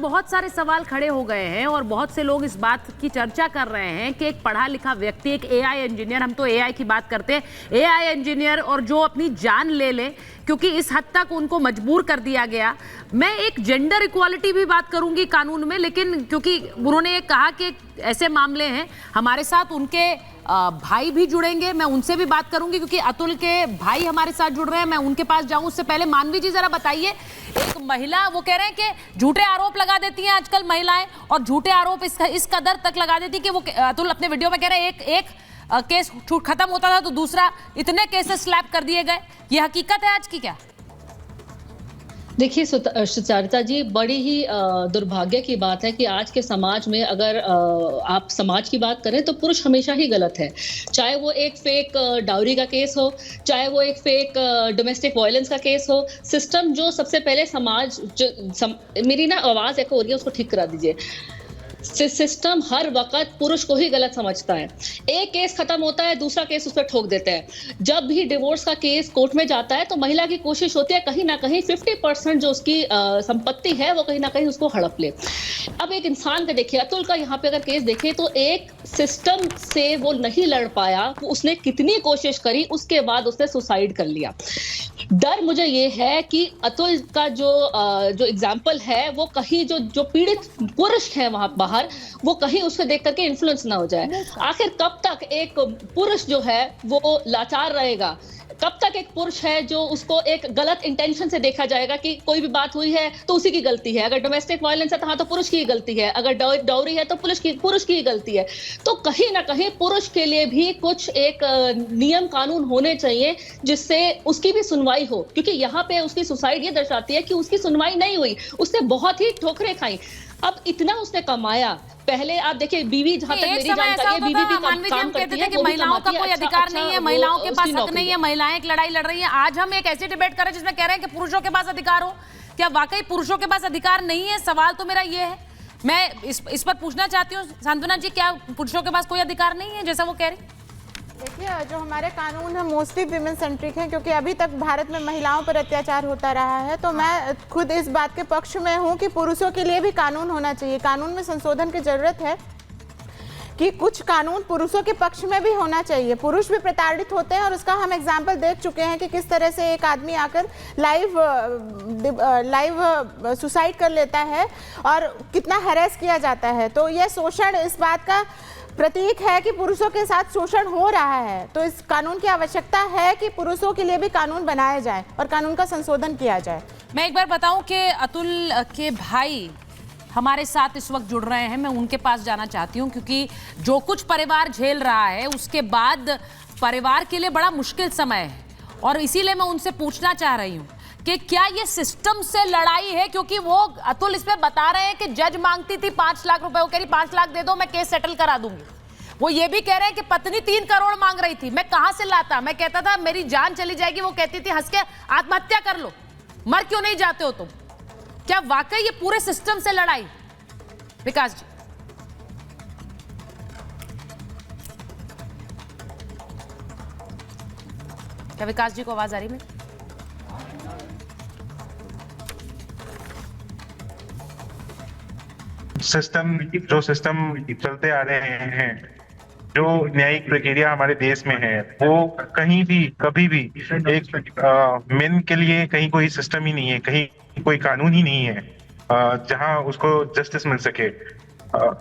बहुत सारे सवाल खड़े हो गए हैं और बहुत से लोग इस बात की चर्चा कर रहे हैं कि एक पढ़ा लिखा व्यक्ति, एक एआई इंजीनियर, हम तो एआई की बात करते हैं, एआई इंजीनियर और जो अपनी जान ले ले क्योंकि इस हद तक उनको मजबूर कर दिया गया। मैं एक जेंडर इक्वालिटी भी बात करूंगी कानून में, लेकिन क्योंकि उन्होंने कहा कि ऐसे मामले हैं, हमारे साथ उनके भाई भी जुड़ेंगे, मैं उनसे भी बात करूंगी क्योंकि अतुल के भाई हमारे साथ जुड़ रहे हैं, मैं उनके पास जाऊं। उससे पहले मानवी जी जरा बताइए, एक महिला, वो कह रहे हैं कि झूठे आरोप लगा देती हैं आजकल महिलाएं, और झूठे आरोप इस कदर तक लगा देती कि वो अतुल अपने वीडियो में कह रहे हैं एक केस खत्म होता था तो दूसरा, इतने केसेस स्लैप कर दिए गए। ये हकीकत है आज की क्या? देखिए सुचारिता जी, बड़ी ही दुर्भाग्य की बात है कि आज के समाज में अगर आप समाज की बात करें तो पुरुष हमेशा ही गलत है। चाहे वो एक फेक डाउरी का केस हो, चाहे वो एक फेक डोमेस्टिक वायलेंस का केस हो, सिस्टम जो सबसे पहले मेरी ना आवाज एको हो रही है, उसको ठीक करा दीजिए। सिस्टम हर वक्त पुरुष को ही गलत समझता है। एक केस खत्म होता है, दूसरा केस उस पर ठोक देता है। जब भी डिवोर्स का केस कोर्ट में जाता है तो महिला की कोशिश होती है कहीं ना कहीं 50% जो उसकी संपत्ति है वो कहीं ना कहीं उसको हड़प ले। अब एक इंसान का देखिए, अतुल का यहाँ पे अगर केस देखें तो एक सिस्टम से वो नहीं लड़ पाया, उसने कितनी कोशिश करी, उसके बाद उसने सुसाइड कर लिया। डर मुझे ये है कि अतुल का जो एग्जाम्पल है वो कहीं जो पीड़ित पुरुष है वहां बाहर, वो कहीं उसको देख करके इन्फ्लुएंस ना हो जाए। आखिर कब तक एक पुरुष जो है वो लाचार रहेगा? कब तक एक पुरुष है जो उसको एक गलत इंटेंशन से देखा जाएगा कि कोई भी बात हुई है तो उसी की गलती है? अगर डोमेस्टिक वायलेंस है तो हाँ, तो पुरुष की गलती है। अगर डाउरी है तो पुरुष की गलती है। तो कहीं ना कहीं पुरुष के लिए भी कुछ एक नियम कानून होने चाहिए जिससे उसकी भी सुनवाई हो, क्योंकि यहाँ पे उसकी सुसाइड ये दर्शाती है कि उसकी सुनवाई नहीं हुई, उसने बहुत ही ठोकरें खाई। अब इतना उसने कमाया, पहले आप देखिए बीवी, जहां तक मेरी जानकारी है, बीवी भी काम करती है, कि महिलाओं का कोई अधिकार नहीं है, महिलाओं के पास हक नहीं है, महिलाएं एक लड़ाई लड़ रही हैं। आज हम एक ऐसी डिबेट कर रहे हैं जिसमें कह रहे हैं कि पुरुषों के पास अधिकार हो। क्या वाकई पुरुषों के पास अधिकार नहीं है? सवाल तो मेरा ये है, मैं इस पर पूछना चाहती हूँ सांत्वना जी, क्या पुरुषों के पास कोई अधिकार नहीं है जैसा वो कह रही? देखिए, जो हमारे कानून है मोस्टली विमेन सेंट्रिक हैं, क्योंकि अभी तक भारत में महिलाओं पर अत्याचार होता रहा है। तो मैं खुद इस बात के पक्ष में हूं कि पुरुषों के लिए भी कानून होना चाहिए। कानून में संशोधन की जरूरत है कि कुछ कानून पुरुषों के पक्ष में भी होना चाहिए। पुरुष भी प्रताड़ित होते हैं और उसका हम एग्जाम्पल देख चुके हैं कि किस तरह से एक आदमी आकर लाइव सुसाइड कर लेता है और कितना हैरेस किया जाता है। तो यह शोषण इस बात का प्रतीक है कि पुरुषों के साथ शोषण हो रहा है। तो इस कानून की आवश्यकता है कि पुरुषों के लिए भी कानून बनाया जाए और कानून का संशोधन किया जाए। मैं एक बार बताऊं कि अतुल के भाई हमारे साथ इस वक्त जुड़ रहे हैं, मैं उनके पास जाना चाहती हूं क्योंकि जो कुछ परिवार झेल रहा है उसके बाद परिवार के लिए बड़ा मुश्किल समय है, और इसीलिए मैं उनसे पूछना चाह रही हूं कि क्या ये सिस्टम से लड़ाई है? क्योंकि वो अतुल इसमें बता रहे हैं कि जज मांगती थी 5 लाख रुपए, वो कह रही 5 लाख दे दो मैं केस सेटल करा दूंगी। वो ये भी कह रहे हैं कि पत्नी 3 करोड़ मांग रही थी, मैं कहां से लाता, मैं कहता था मेरी जान चली जाएगी, वो कहती थी हंस के आत्महत्या कर लो, मर क्यों नहीं जाते हो तुम? क्या वाकई ये पूरे सिस्टम से लड़ाई? विकास जी। क्या विकास जी को आवाज आ रही है? सिस्टम चलते आ रहे हैं, जो न्यायिक प्रक्रिया हमारे देश में है, वो कहीं भी कभी भी एक मेन के लिए कहीं कोई सिस्टम ही नहीं है, कहीं कोई कानून ही नहीं है जहां उसको जस्टिस मिल सके।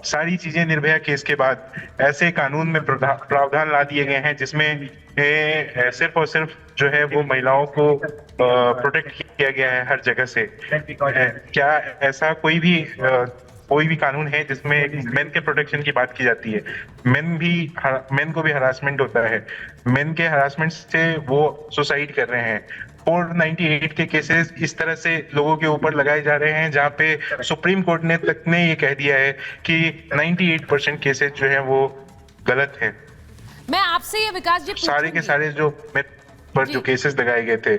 सारी चीजें निर्भया केस के बाद ऐसे कानून में प्रावधान ला दिए गए हैं जिसमें सिर्फ और सिर्फ जो है वो महिलाओं को प्रोटेक्ट किया गया है हर जगह से। क्या ऐसा कोई भी कानून है जिसमें मेन के प्रोटेक्शन की बात की जाती है? मेन को भी हरासमेंट होता है, मेन के हरासमेंट से वो सुसाइड कर रहे हैं। 498 के केसेस इस तरह से लोगों के ऊपर लगाए जा रहे हैं जहां पे सुप्रीम कोर्ट ने ये कह दिया है कि 98% केसेस जो है वो गलत है। मैं आपसे ये विकास जी सारे के सारे जो पर जो केसेस लगाए गए थे।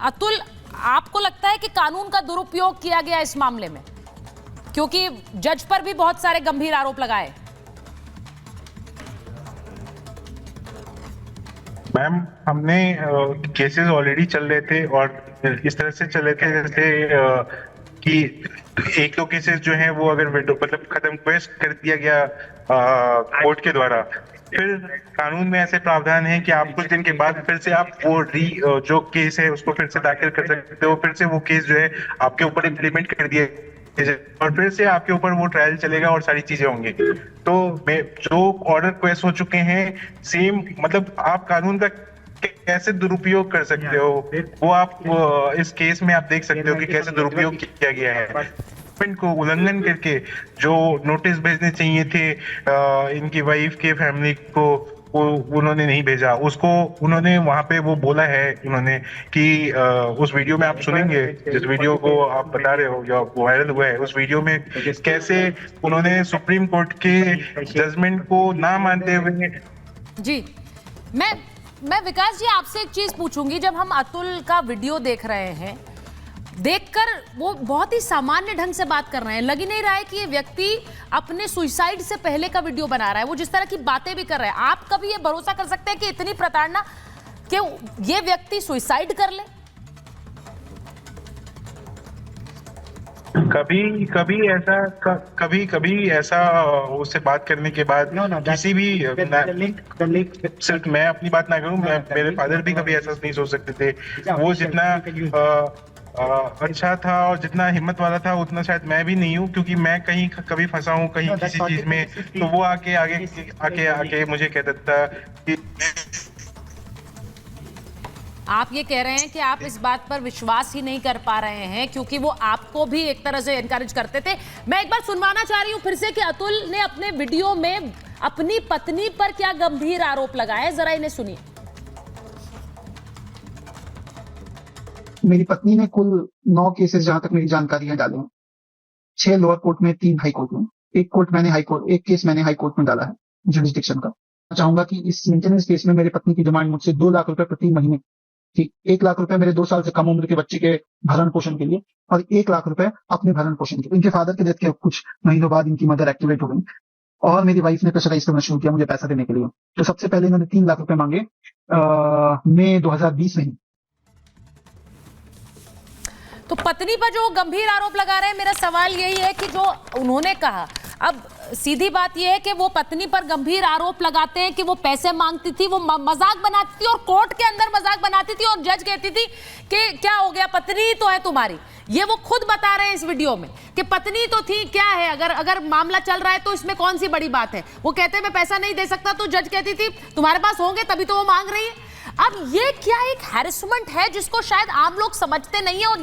अतुल, आपको लगता है कि कानून का दुरुपयोग किया गया इस मामले में? क्योंकि जज पर भी बहुत सारे गंभीर आरोप लगाए। मैम, हमने केसेस ऑलरेडी चल रहे थे और इस तरह से चल रहे थे जैसे कि एक दो केसेस जो है वो अगर मतलब खत्म कर दिया गया कोर्ट के द्वारा, फिर कानून में ऐसे प्रावधान है कि आप कुछ दिन के बाद फिर से आप वो जो केस है उसको फिर से दाखिल कर सकते हो, फिर से वो केस जो है आपके ऊपर इम्प्लीमेंट कर दिया और फिर से आपके ऊपर वो ट्रायल चलेगा और सारी चीजें होंगी। तो जो ऑर्डर क्वेश्चन हो चुके हैं सेम, मतलब आप कानून का कैसे दुरुपयोग कर सकते हो वो आप इस केस में आप देख सकते हो कि कैसे दुरुपयोग किया गया है। को उल्लंघन करके जो नोटिस भेजने चाहिए थे इनकी वाइफ के फैमिली को, वो उन्होंने नहीं भेजा, उसको उन्होंने वहां पे वो बोला है उन्होंने कि उस वीडियो में आप सुनेंगे, जिस वीडियो को आप बता रहे हो या वायरल हुआ है, उस वीडियो में कैसे उन्होंने सुप्रीम कोर्ट के जजमेंट को ना मानते हुए। जी मैं विकास जी आपसे एक चीज पूछूंगी, जब हम अतुल का वीडियो देख रहे हैं, देखकर वो बहुत ही सामान्य ढंग से बात कर रहे हैं, लग ही नहीं रहा है कि ये व्यक्ति अपने सुसाइड से पहले का वीडियो बना रहा है। वो जिस तरह की बातें भी कर रहे हैं, आप कभी ये भरोसा कर सकते हैं कि इतनी प्रताड़ना कि ये व्यक्ति सुसाइड कर ले? कभी ऐसा उससे बात करने के बाद किसी भी सिर्फ मैं अपनी बात ना करूं, मेरे फादर भी कभी ऐसा नहीं सोच सकते थे। वो जितना अच्छा था और जितना हिम्मत वाला था उतना शायद मैं भी नहीं हूँ, क्योंकि मैं कहीं कभी फंसा हूँ कहीं किसी चीज में, तो वो आके मुझे कहता था कि आप ये कह रहे हैं कि आप इस बात पर विश्वास ही नहीं कर पा रहे हैं क्योंकि वो आपको भी एक तरह से एनकरेज करते थे। मैं एक बार सुनवाना चाह रही हूँ फिर से कि अतुल ने अपने वीडियो में अपनी पत्नी पर क्या गंभीर आरोप लगाए, जरा इन्हें सुनिए। मेरी पत्नी ने कुल 9 केसेस जहां तक मेरी जानकारी है डाले हैं, 6 लोअर कोर्ट में, 3 हाई कोर्ट में। एक केस मैंने हाई कोर्ट में डाला है जुरिस्डिक्शन का। चाहूंगा कि इस मेंटेनेंस केस में मेरी पत्नी की डिमांड मुझसे 2 लाख रुपए प्रति महीने थी। 1 लाख रुपए मेरे 2 साल से कम उम्र के बच्चे के भरण पोषण के लिए और 1 लाख रुपए अपने भरण पोषण के। इनके फादर के डेथ के कुछ महीनों बाद इनकी मदर एक्टिवेट हो गई और मेरी वाइफ ने प्रेशराइज करना शुरू किया मुझे पैसा देने के लिए। तो सबसे पहले इन्होंने 3 लाख रुपए मांगे मई 2020 में ही। तो पत्नी पर जो गंभीर आरोप लगा रहे हैं, मेरा सवाल यही है कि जो उन्होंने कहा, अब सीधी बात यह है कि वो पत्नी पर गंभीर आरोप लगाते हैं कि वो पैसे मांगती थी, वो मजाक बनाती थी और कोर्ट के अंदर मजाक बनाती थी और जज कहती थी कि क्या हो गया, पत्नी तो है तुम्हारी। ये वो खुद बता रहे हैं इस वीडियो में कि पत्नी तो थी, क्या है, अगर मामला चल रहा है तो इसमें कौन सी बड़ी बात है। वो कहते हैं मैं पैसा नहीं दे सकता, तो जज कहती थी तुम्हारे पास होंगे तभी तो वो मांग रही है। अब ये क्या एक हैरेसमेंट है जिसको शायद आम लोग समझते नहीं है और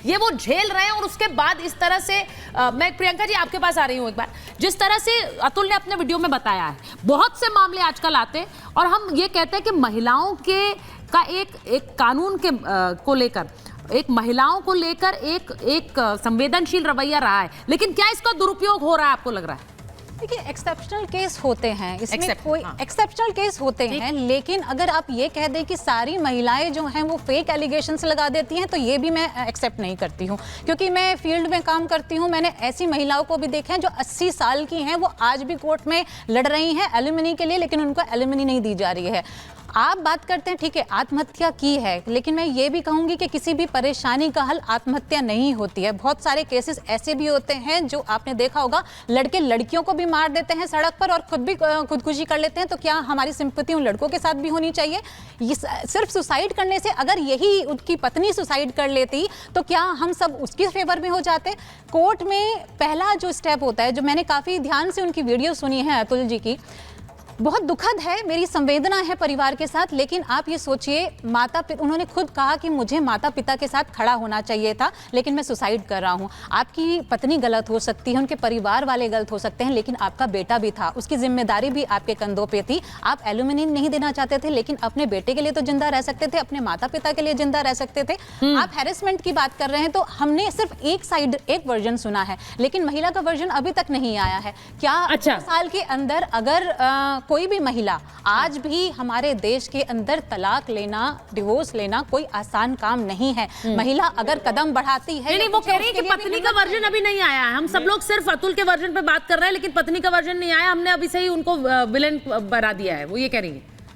ये वो झेल रहे हैं। और उसके बाद इस तरह से मैं प्रियंका जी आपके पास आ रही हूं एक बार, जिस तरह से अतुल ने अपने वीडियो में बताया है, बहुत से मामले आजकल आते हैं और हम ये कहते हैं कि महिलाओं का एक कानून के को लेकर, एक महिलाओं को लेकर एक संवेदनशील रवैया रहा है, लेकिन क्या इसका दुरुपयोग हो रहा है आपको लग रहा है? देखिए, एक्सेप्शनल केस होते हैं, इसमें कोई एक्सेप्शनल केस होते हैं, लेकिन अगर आप ये कह दें कि सारी महिलाएं जो हैं वो फेक एलिगेशंस लगा देती हैं, तो ये भी मैं एक्सेप्ट नहीं करती हूँ, क्योंकि मैं फील्ड में काम करती हूँ। मैंने ऐसी महिलाओं को भी देखा है जो 80 साल की हैं, वो आज भी कोर्ट में लड़ रही हैं एलिमनी के लिए, लेकिन उनको एलिमनी नहीं दी जा रही है। आप बात करते हैं, ठीक है, आत्महत्या की है, लेकिन मैं ये भी कहूंगी कि किसी भी परेशानी का हल आत्महत्या नहीं होती है। बहुत सारे केसेस ऐसे भी होते हैं जो आपने देखा होगा, लड़के लड़कियों को भी मार देते हैं सड़क पर और खुद भी खुदकुशी कर लेते हैं। तो क्या हमारी सिंपैथी उन लड़कों के साथ भी होनी चाहिए? ये सिर्फ सुसाइड करने से, अगर यही उनकी पत्नी सुसाइड कर लेती तो क्या हम सब उसकी फेवर में हो जाते? कोर्ट में पहला जो स्टेप होता है, जो मैंने काफ़ी ध्यान से उनकी वीडियो सुनी है अतुल जी की, बहुत दुखद है, मेरी संवेदना है परिवार के साथ, लेकिन आप ये सोचिए, उन्होंने खुद कहा कि मुझे माता पिता के साथ खड़ा होना चाहिए था, लेकिन मैं सुसाइड कर रहा हूँ। आपकी पत्नी गलत हो सकती है, उनके परिवार वाले गलत हो सकते हैं, लेकिन आपका बेटा भी था, उसकी जिम्मेदारी भी आपके कंधों पे थी। आप एल्यूमिनी नहीं देना चाहते थे, लेकिन अपने बेटे के लिए तो जिंदा रह सकते थे, अपने माता पिता के लिए जिंदा रह सकते थे। आप हैरेसमेंट की बात कर रहे हैं, तो हमने सिर्फ एक वर्जन सुना है, लेकिन महिला का वर्जन अभी तक नहीं आया है। क्या 2 साल के अंदर अगर कोई भी महिला, आज भी हमारे देश के अंदर तलाक लेना, डिवोर्स लेना कोई आसान काम नहीं है। महिला अगर कदम बढ़ाती है, नहीं, वो कह रही है कि पत्नी का वर्जन अभी नहीं आया है। हम सब लोग सिर्फ अतुल के वर्जन पे बात कर रहे हैं, लेकिन पत्नी का वर्जन नहीं आया, हमने अभी से ही उनको विलेन बना दिया है, वो ये कह रही है।